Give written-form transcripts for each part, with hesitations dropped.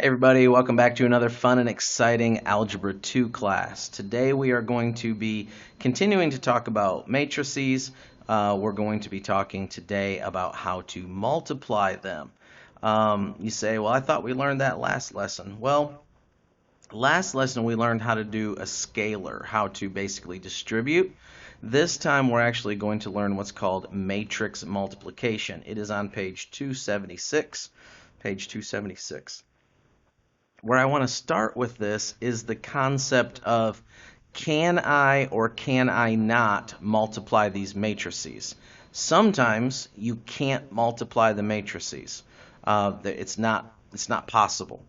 Everybody, welcome back to another fun and exciting Algebra 2 class. Today we are going to be continuing to talk about matrices. We're going to be talking today about how to multiply them. You say, well, I thought we learned that last lesson. Well, last lesson we learned how to do a scalar, how to basically distribute. This time we're actually going to learn what's called matrix multiplication. It is on page 276. Page 276. Where I want to start with this is the concept of can I or can I not multiply these matrices? Sometimes you can't multiply the matrices. It's not possible.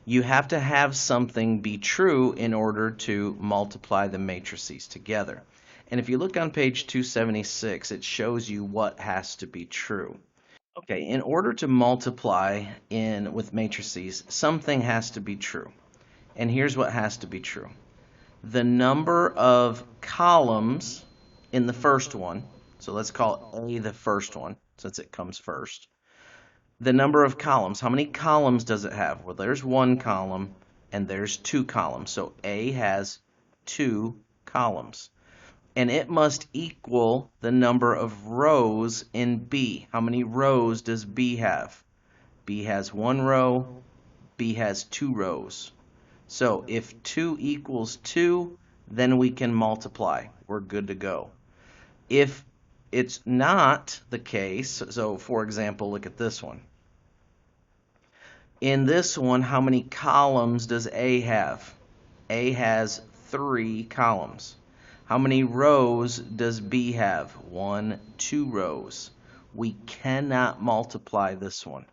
You have to have something be true in order to multiply the matrices together. And if you look on page 276, it shows you what has to be true. Okay, in order to multiply with matrices, something has to be true. And here's what has to be true. The number of columns in the first one, so let's call A the first one, since it comes first. The number of columns, how many columns does it have? Well, there's one column and there's two columns. So A has two columns. And it must equal the number of rows in B. How many rows does B have? B has one row, B has two rows. So if 2 equals 2, then we can multiply. We're good to go. If it's not the case, so for example, look at this one. In this one, how many columns does A have? A has 3 columns. How many rows does B have? 1, 2 rows. We cannot multiply this one.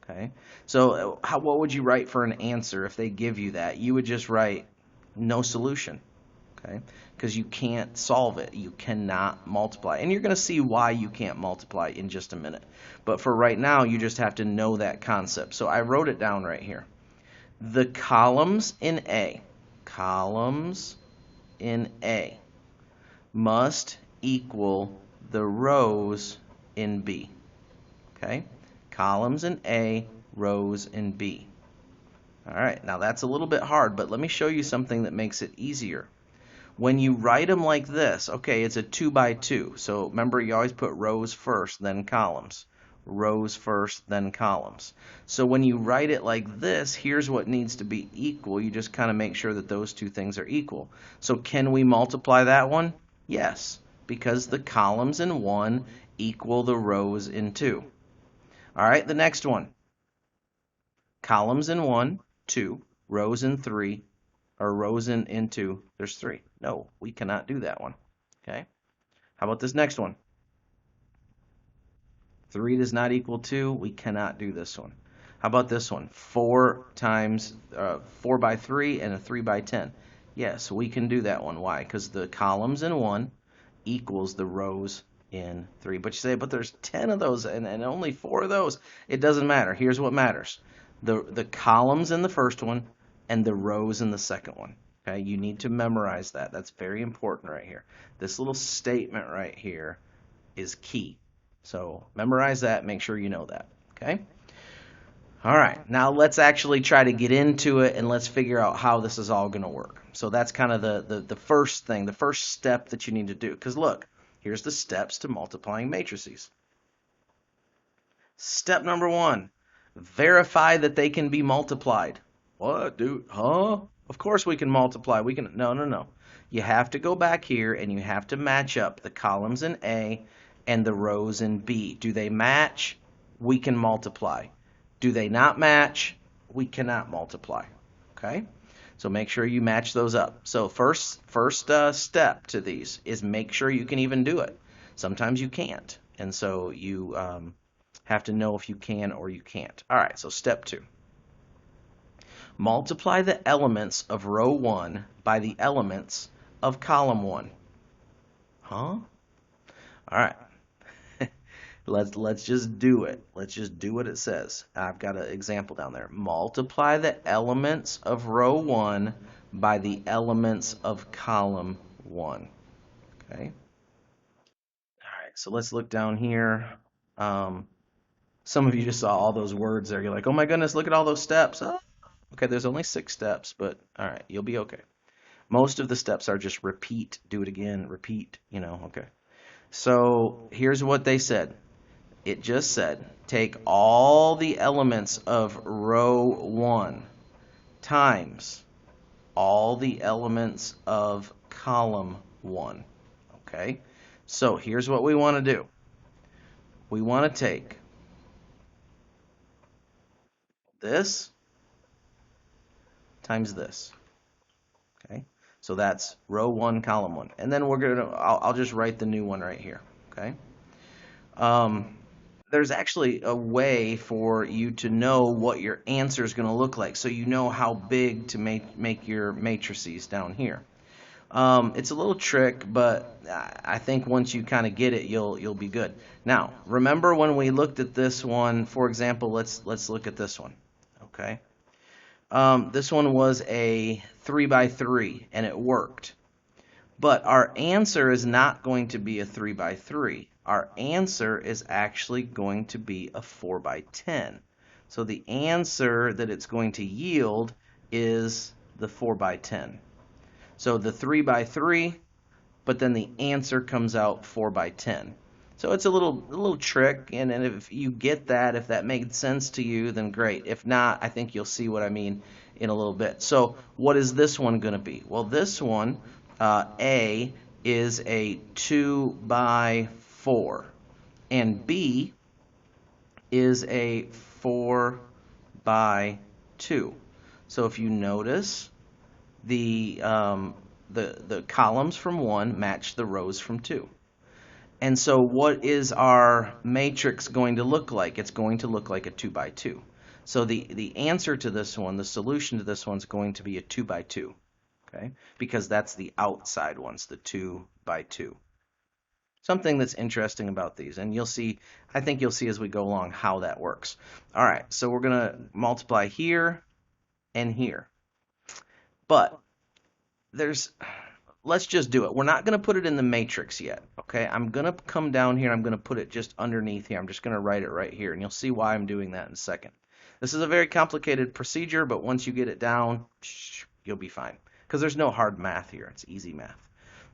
Okay? So what would you write for an answer if they give you that? You would just write no solution. Okay? Because you can't solve it. You cannot multiply. And you're going to see why you can't multiply in just a minute. But for right now, you just have to know that concept. So I wrote it down right here. The columns in A must equal the rows in B. Okay? Columns in A, rows in B. All right, now that's a little bit hard, but let me show you something that makes it easier. When you write them like this, okay, it's a 2 by 2. So remember, you always put rows first, then columns. Rows first, then columns. So when you write it like this, here's what needs to be equal. You just kind of make sure that those two things are equal. So can we multiply that one? Yes, because the columns in 1 equal the rows in 2. All right, the next one. Columns in 1, 2, rows in 3, or rows in 2, there's 3. No, we cannot do that one. Okay? How about this next one? 3 does not equal 2. We cannot do this one. How about this one? 4 by 3 and a 3 by 10. Yes, we can do that one. Why? Because the columns in 1 equals the rows in 3. But you say, but there's 10 of those and only 4 of those. It doesn't matter. Here's what matters. The columns in the first one and the rows in the second one. Okay, you need to memorize that. That's very important right here. This little statement right here is key. So memorize that. Make sure you know that. Okay? All right, now let's actually try to get into it and let's figure out how this is all going to work. So that's kind of the first thing, the first step that you need to do. Because look, here's the steps to multiplying matrices. Step number 1, verify that they can be multiplied. What, dude? Huh? Of course we can multiply. We can. No. You have to go back here and you have to match up the columns in A and the rows in B. Do they match? We can multiply. Do they not match? We cannot multiply. Okay? So make sure you match those up. So first step to these is make sure you can even do it. Sometimes you can't. And so you have to know if you can or you can't. All right, so step 2. Multiply the elements of row 1 by the elements of column 1. Huh? All right. Let's just do it. Let's just do what it says. I've got an example down there. Multiply the elements of row 1 by the elements of column 1. Okay? All right, so let's look down here. Some of you just saw all those words there. You're like, oh my goodness, look at all those steps. Oh, Okay, there's only 6 steps, but all right, you'll be okay. Most of the steps are just repeat, do it again, repeat, okay. So here's what they said. It just said take all the elements of row 1 times all the elements of column 1. Okay? So here's what we want to do. We want to take this times this. Okay? So that's row 1, column 1. And then I'll just write the new one right here. Okay? Um, there's actually a way for you to know what your answer is going to look like, so you know how big to make your matrices down here. It's a little trick, but I think once you kind of get it, you'll be good. Now, remember when we looked at this one, for example, let's look at this one. Okay. This one was a 3 by 3, and it worked. But our answer is not going to be a 3 by 3. Our answer is actually going to be a 4 by 10. So the answer that it's going to yield is the 4 by 10. So the 3 by 3, but then the answer comes out 4 by 10. So it's a little trick, and if you get that, if that made sense to you, then great. If not, I think you'll see what I mean in a little bit. So what is this one going to be? Well, this one, A, is a 2 by 4, and B is a 4 by 2. So if you notice, the columns from 1 match the rows from 2. And so what is our matrix going to look like? It's going to look like a 2 by 2. So the answer to this one, the solution to this one is going to be a 2 by 2. Okay? Because that's the outside ones, the 2 by 2. Something that's interesting about these, and I think you'll see as we go along how that works. All right, so we're going to multiply here and here. But let's just do it. We're not going to put it in the matrix yet, okay? I'm going to come down here. I'm going to put it just underneath here. I'm just going to write it right here, and you'll see why I'm doing that in a second. This is a very complicated procedure, but once you get it down, you'll be fine, because there's no hard math here. It's easy math.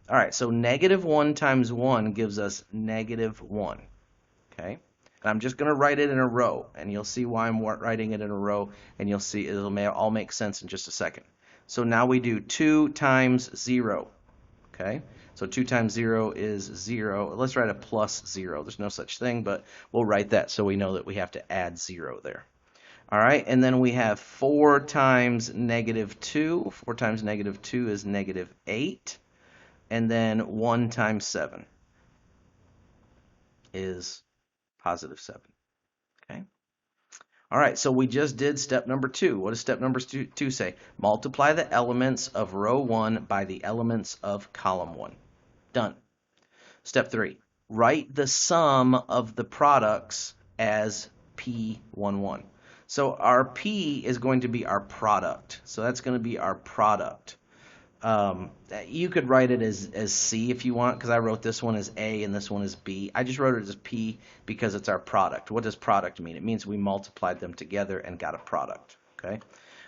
All right, so -1 times 1 gives us -1, okay? And I'm just going to write it in a row, and you'll see why I'm writing it in a row, and you'll see it'll all make sense in just a second. So now we do 2 times 0. Okay, so 2 times 0 is 0. Let's write a plus 0. There's no such thing, but we'll write that so we know that we have to add 0 there. All right, and then we have 4 times -2. 4 times -2 is -8. And then 1 times 7 is +7. Okay. All right, so we just did step number 2. What does step number 2 say? Multiply the elements of row 1 by the elements of column 1. Done. Step 3. Write the sum of the products as P11. So our P is going to be our product. So that's going to be our product. You could write it as C if you want, because I wrote this one as A and this one as B. I just wrote it as P because it's our product. What does product mean? It means we multiplied them together and got a product. Okay,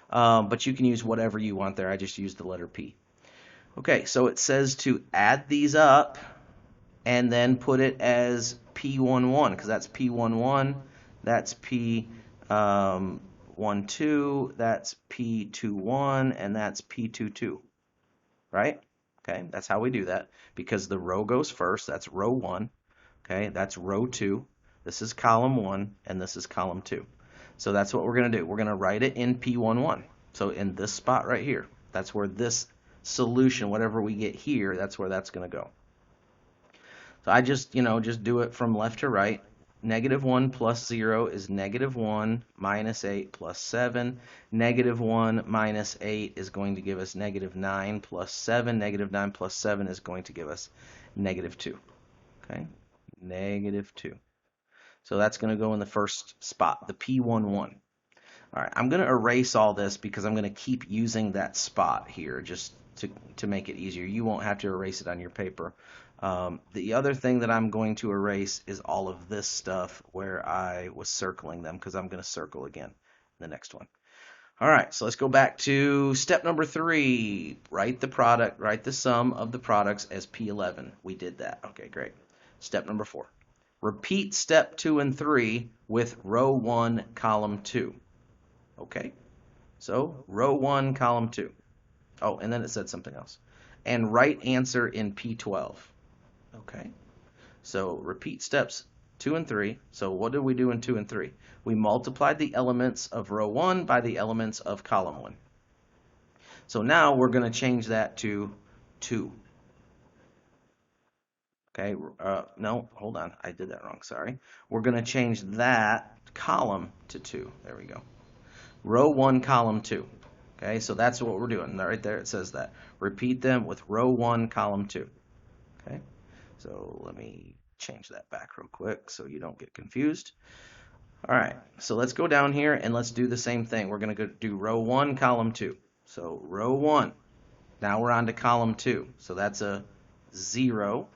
but you can use whatever you want there. I just used the letter P. Okay, so it says to add these up and then put it as P11, because that's P11, that's P12, that's P21, and that's P22. Right? Okay, that's how we do that, because the row goes first. That's row 1. Okay, that's row 2. This is column 1, and this is column 2. So that's what we're going to do. We're going to write it in P11. So in this spot right here, that's where this solution, whatever we get here, that's where that's going to go. So I just do it from left to right. -1 plus 0 is -1 minus 8 plus 7. -1 minus 8 is going to give us -9 plus 7. -9 plus 7 is going to give us -2. Okay, -2. So that's going to go in the first spot, the P11. All right, I'm going to erase all this because I'm going to keep using that spot here just to make it easier. You won't have to erase it on your paper. The other thing that I'm going to erase is all of this stuff where I was circling them, because I'm going to circle again in the next one. All right, so let's go back to step number 3. Write the sum of the products as P11. We did that. Okay, great. Step number 4. Repeat step 2 and 3 with row 1, column 2. Okay, so row 1, column 2. Oh, and then it said something else. And write answer in P12. Okay, so repeat steps 2 and 3. So what did we do in 2 and 3? We multiplied the elements of row 1 by the elements of column 1. So now we're going to change that to 2. Okay, no, hold on. I did that wrong, sorry. We're going to change that column to 2. There we go. Row 1, column 2. Okay, so that's what we're doing. Right there it says that. Repeat them with row 1, column 2. Okay, so let me change that back real quick so you don't get confused. All right, so let's go down here and let's do the same thing. We're going to go do row 1, column 2. So row 1. Now we're on to column 2. So that's a 0.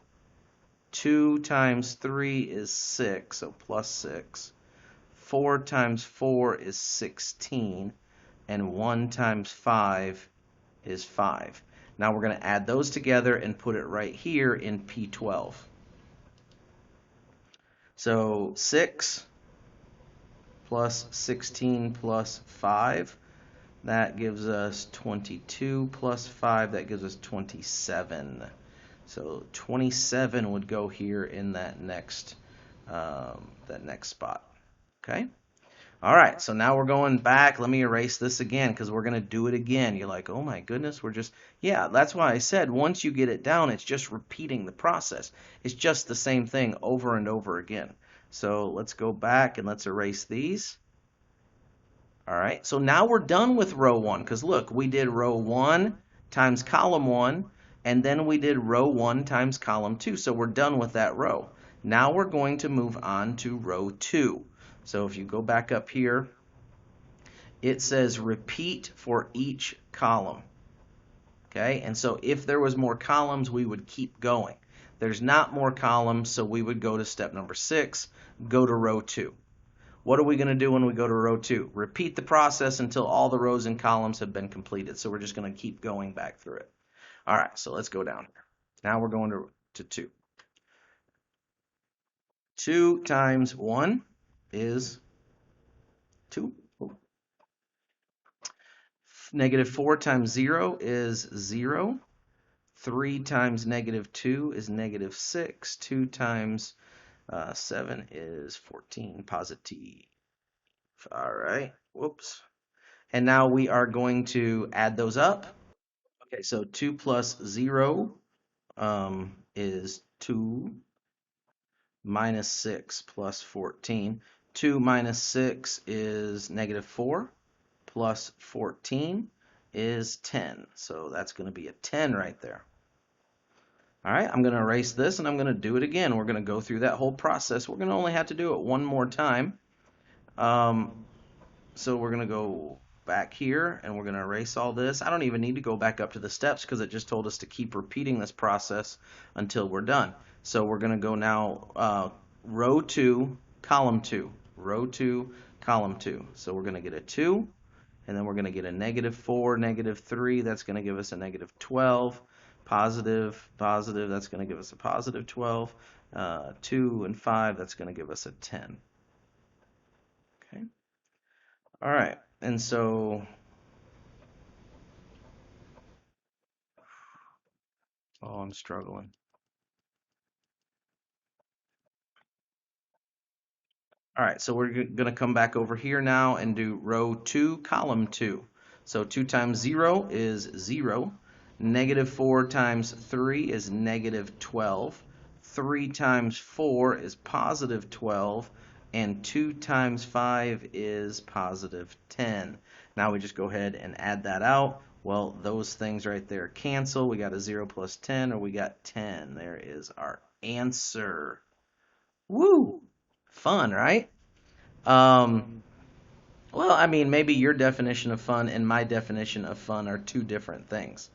2 times 3 is 6, so plus 6. 4 times 4 is 16. And 1 times 5 is 5. Now we're going to add those together and put it right here in P12. So 6 plus 16 plus 5, that gives us 22 plus 5, that gives us 27. So 27 would go here in that next spot. Okay? All right, so now we're going back. Let me erase this again because we're going to do it again. You're like, oh my goodness, yeah, that's why I said once you get it down, it's just repeating the process. It's just the same thing over and over again. So let's go back and let's erase these. All right, so now we're done with row 1 because look, we did row 1 times column 1, and then we did row 1 times column 2. So we're done with that row. Now we're going to move on to row 2. So if you go back up here, it says repeat for each column. Okay, and so if there was more columns, we would keep going. There's not more columns, so we would go to step number 6, go to row 2. What are we going to do when we go to row 2? Repeat the process until all the rows and columns have been completed. So we're just going to keep going back through it. All right, so let's go down here. Now we're going to 2. 2 times 1 is 2. Negative 4 times 0 is 0. 3 times negative 2 is negative 6. 2 times 7 is 14, positive. All right, whoops. And now we are going to add those up. Okay, so 2 plus 0 is 2 minus 6 plus 14. 2 minus 6 is negative 4 plus 14 is 10. So that's going to be a 10 right there. All right, I'm going to erase this and I'm going to do it again. We're going to go through that whole process. We're going to only have to do it one more time. So we're going to go back here and we're going to erase all this. I don't even need to go back up to the steps because it just told us to keep repeating this process until we're done. So we're going to go now row 2, column 2. Row 2, column 2. So we're going to get a 2, and then we're going to get a negative 4, negative 3. That's going to give us a negative 12. Positive, positive, that's going to give us a positive 12. 2 and 5, that's going to give us a 10. Okay. All right, and so, oh, I'm struggling. All right, so we're going to come back over here now and do row 2, column 2. So 2 times 0 is 0. Negative 4 times 3 is negative 12. 3 times 4 is positive 12. And 2 times 5 is positive 10. Now we just go ahead and add that out. Well, those things right there cancel. We got a 0 plus 10, or we got 10. There is our answer. Woo! Fun, right? Well, I mean, maybe your definition of fun and my definition of fun are two different things.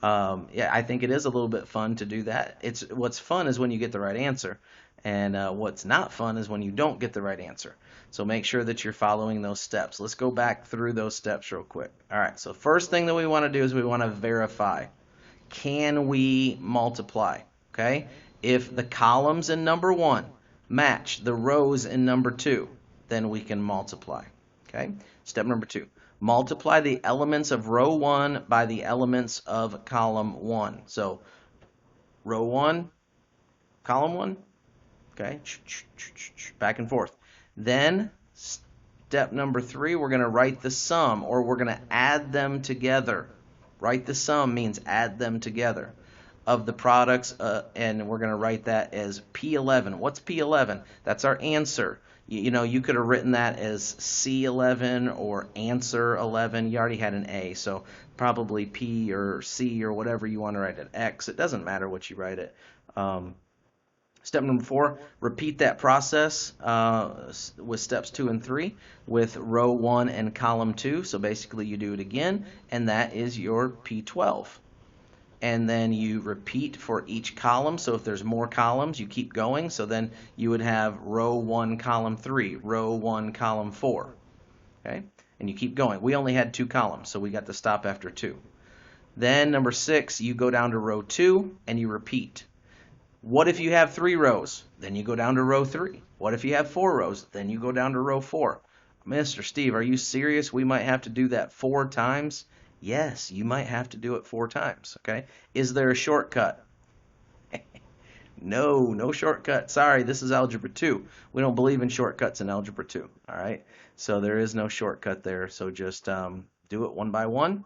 Yeah, I think it is a little bit fun to do that. It's what's fun is when you get the right answer, and what's not fun is when you don't get the right answer. So make sure that you're following those steps. Let's go back through those steps real quick. All right, so first thing that we want to do is we want to verify. Can we multiply? Okay? If the columns in number 1 match the rows in number 2, then we can multiply. Okay? Step number 2. Multiply the elements of row 1 by the elements of column 1. So row 1, column 1. Okay? Back and forth. Then step number 3, we're going to write the sum, or we're going to add them together. Write the sum means add them together of the products, and we're going to write that as P11. What's P11? That's our answer. You know, you could have written that as C11 or answer 11. You already had an A, so probably P or C or whatever you want to write it. X. It doesn't matter what you write it. Step number 4, repeat that process with steps 2 and 3 with row 1 and column 2. So basically you do it again, and that is your P12. And then you repeat for each column. So if there's more columns, you keep going. So then you would have row 1, column 3, row 1, column 4. Okay? And you keep going. We only had 2 columns, so we got to stop after 2. Then number 6, you go down to row 2 and you repeat. What if you have 3 rows? Then you go down to row 3. What if you have 4 rows? Then you go down to row 4. Mr. Steve, are you serious? We might have to do that 4 times? Yes, you might have to do it 4 times, okay? Is there a shortcut? No shortcut. Sorry, this is Algebra 2. We don't believe in shortcuts in Algebra 2, all right? So there is no shortcut there. So just do it one by one,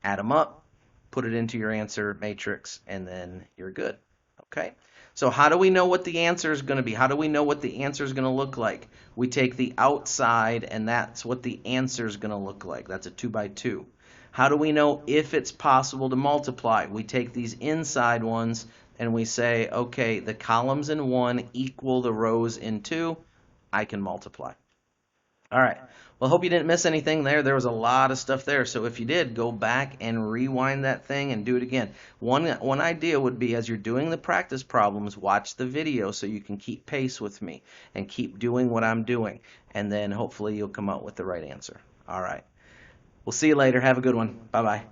add them up, put it into your answer matrix, and then you're good, okay? So how do we know what the answer is going to be? How do we know what the answer is going to look like? We take the outside, and that's what the answer is going to look like. That's a 2 by 2. How do we know if it's possible to multiply? We take these inside ones, and we say, okay, the columns in 1 equal the rows in 2. I can multiply. All right. Well, hope you didn't miss anything there. There was a lot of stuff there. So if you did, go back and rewind that thing and do it again. One idea would be, as you're doing the practice problems, watch the video so you can keep pace with me and keep doing what I'm doing. And then hopefully you'll come out with the right answer. All right. We'll see you later. Have a good one. Bye-bye.